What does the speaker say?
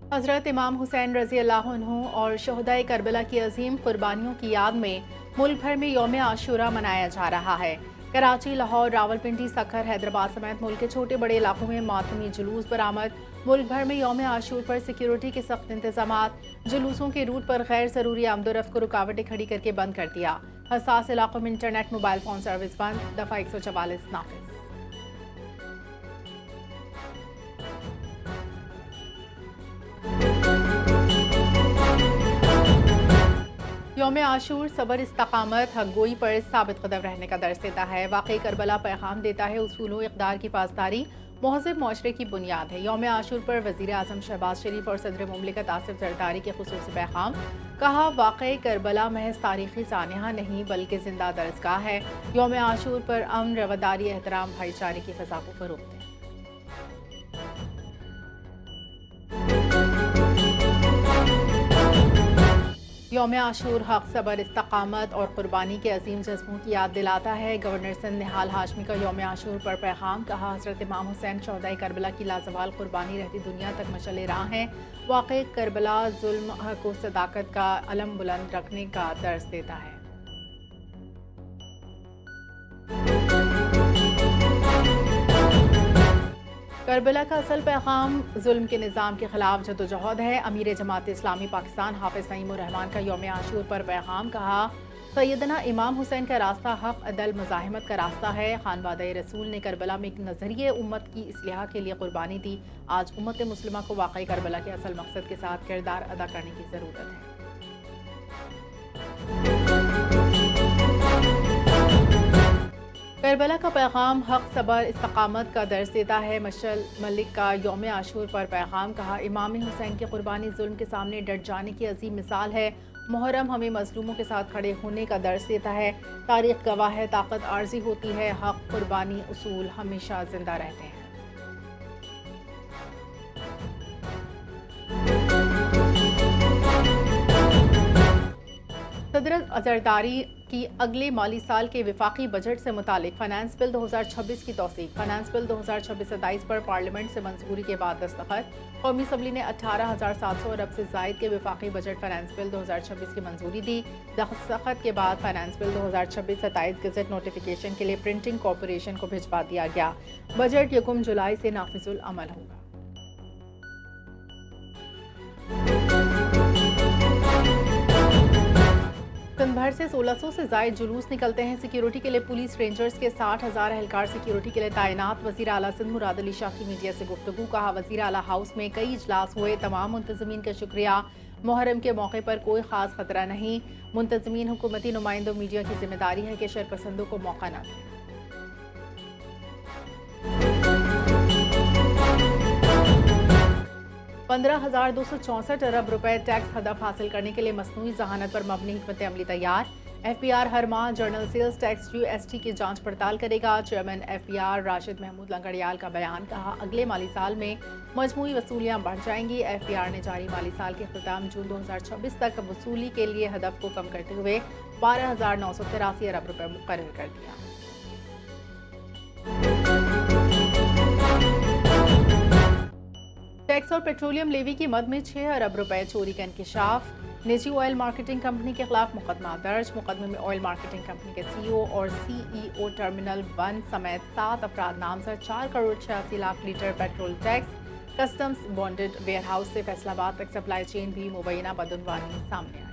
हज़रत इमाम हुसैन रज़ी अल्लाह अन्हु और शहदाए करबला की अजीम कुर्बानियों की याद में मुल्क भर में यौम आशूरा मनाया जा रहा है। कराची, लाहौर, रावलपिंडी, सखर, हैदराबाद समेत मुल्क के छोटे बड़े इलाकों में मातमी जुलूस बरामद। मुल्क भर में यौम आशूर पर सिक्योरिटी के सख्त इंतजामात। जुलूसों के रूट पर गैर ज़रूरी आमदोरफ्त को रुकावटें खड़ी करके बंद कर दिया। हसास इलाकों में इंटरनेट मोबाइल फ़ोन सर्विस बंद। दफ़ा 144 नाफिज। यौम आशूर सबर, इस्तकामत, हक़गोई पर साबित कदम रहने का दर्स देता है। वाक़ई करबला पैगाम देता है उसूलों इक़दार की पासदारी महज़ब मुआशरे की बुनियाद है। यौम आशूर पर वज़ीर आज़म शहबाज शरीफ और सदर मुमलिकत आसिफ ज़रदारी के ख़ुसूसी पैगाम। कहा, वाक़ई करबला महज तारीख़ी सानिया नहीं बल्कि ज़िंदा दर्सगाह है। यौम आशूर पर अमन, रवादारी, एहतराम, भाईचारे की फ़ज़ा को फ़रोग़ दें। यौम आशूर हक़, सबर, इस्तकामत और कुर्बानी के अजीम जज्बों की याद दिलाता है। गवर्नर सिंध निहाल हाशमी का यौम आशूर पर पैगाम। कहा, हज़रत इमाम हुसैन शहदाए करबला की लाजवाल कुर्बानी रहती दुनिया तक मशअल राह है। वाक़ई करबला जुल्म, हक़ और सदाकत का अलम बुलंद रखने का दर्स देता है। करबला का असल पैगाम जुल्म के निज़ाम के खिलाफ जदोजहद है। अमीर जमात इस्लामी पाकिस्तान हाफिज़ नईमुर रहमान का यौम आशूर पर पैगाम। कहा, सैयदना इमाम हुसैन का रास्ता हक़, अदल, मुज़ाहिमत का रास्ता है। खानवादा रसूल ने करबला में एक नज़रिए उम्मत की इस्लाह के लिए कुर्बानी दी। आज उम्मत मुस्लिमा को वाक़ई करबला के असल मकसद के साथ किरदार अदा करने की ज़रूरत है। करबला का पैगाम हक़, सबर, इस्तकामत का दर्स देता है। मशअल मलिक का यौम आशूर पर पैगाम। कहा, इमाम हुसैन की कुर्बानी जुल्म के सामने डट जाने की अजीम मिसाल है। मुहर्रम हमें मजलूमों के साथ खड़े होने का दर्स देता है। तारीख़ गवाह है, ताकत आर्जी होती है। हक़, कुर्बानी, उसूल हमेशा जिंदा रहते हैं। सदर ज़रदारी की अगले माली साल के विफाकी बजट से मुतालिक फाइनेंस बिल 2026 की तौसीक। फाइनेंस बिल 2026-27 पर पार्लियामेंट से मंजूरी के बाद दस्तखत। कौमी असम्बली ने 18,700 अरब से जायद के विफाकी बजट फाइनेंस बिल 2026 की मंजूरी दी। दस्तखत के बाद फाइनेंस बिल 2026-27 गज़ट नोटिफिकेशन के लिए प्रिंटिंग कॉरपोरेशन को भिजवा दिया गया। बजट 1 जुलाई से नाफिजुल अमल होगा। सिंध भर से 1600 से जायद जुलूस निकलते हैं। सिक्योरिटी के लिए पुलिस रेंजर्स के 60,000 एहलकार सिक्योरिटी के लिए तैनात। वज़ीर आला सिंध मुराद अली शाह की मीडिया से गुफ्तगू। कहा, वज़ीर आला हाउस में कई इजलास हुए, तमाम मुंतज़मीन का शुक्रिया। मुहर्रम के मौके पर कोई ख़ास खतरा नहीं। मुंतज़मीन, हुकूमती नुमाइंदों, मीडिया की जिम्मेदारी है कि शरपसंदों को मौका न दें। 15,264 अरब रुपए टैक्स हदफ हासिल करने के लिए मसनूई जहानत पर मबनी हिकमत अमली तैयार। FPR हर माह जर्नल सेल्स टैक्स GST की जांच पड़ताल करेगा। चेयरमैन FPR राशिद महमूद लंगड़ियाल का बयान। कहा, अगले माली साल में मजमूई वसूलियाँ बढ़ जाएंगी। FPR ने जारी माली साल के अख्ताम जून 2026 तक वसूली के लिए हदफ को कम करते हुए 12,983 अरब रुपए मुकर्रर कर दिया। टैक्स और पेट्रोलियम लेवी की मद में 6 अरब रुपए चोरी का इंकशाफ। निजी ऑयल मार्केटिंग कंपनी के खिलाफ मुकदमा दर्ज। मुकदमे में ऑयल मार्केटिंग कंपनी के CEO और CEO टर्मिनल 1 समेत 7 अफराद नामजद। 4 crore 86 lakh litre petrol tax. Customs bonded warehouse से फैसलाबाद तक सप्लाई चेन भी मुबैना बदनवानी सामने आई।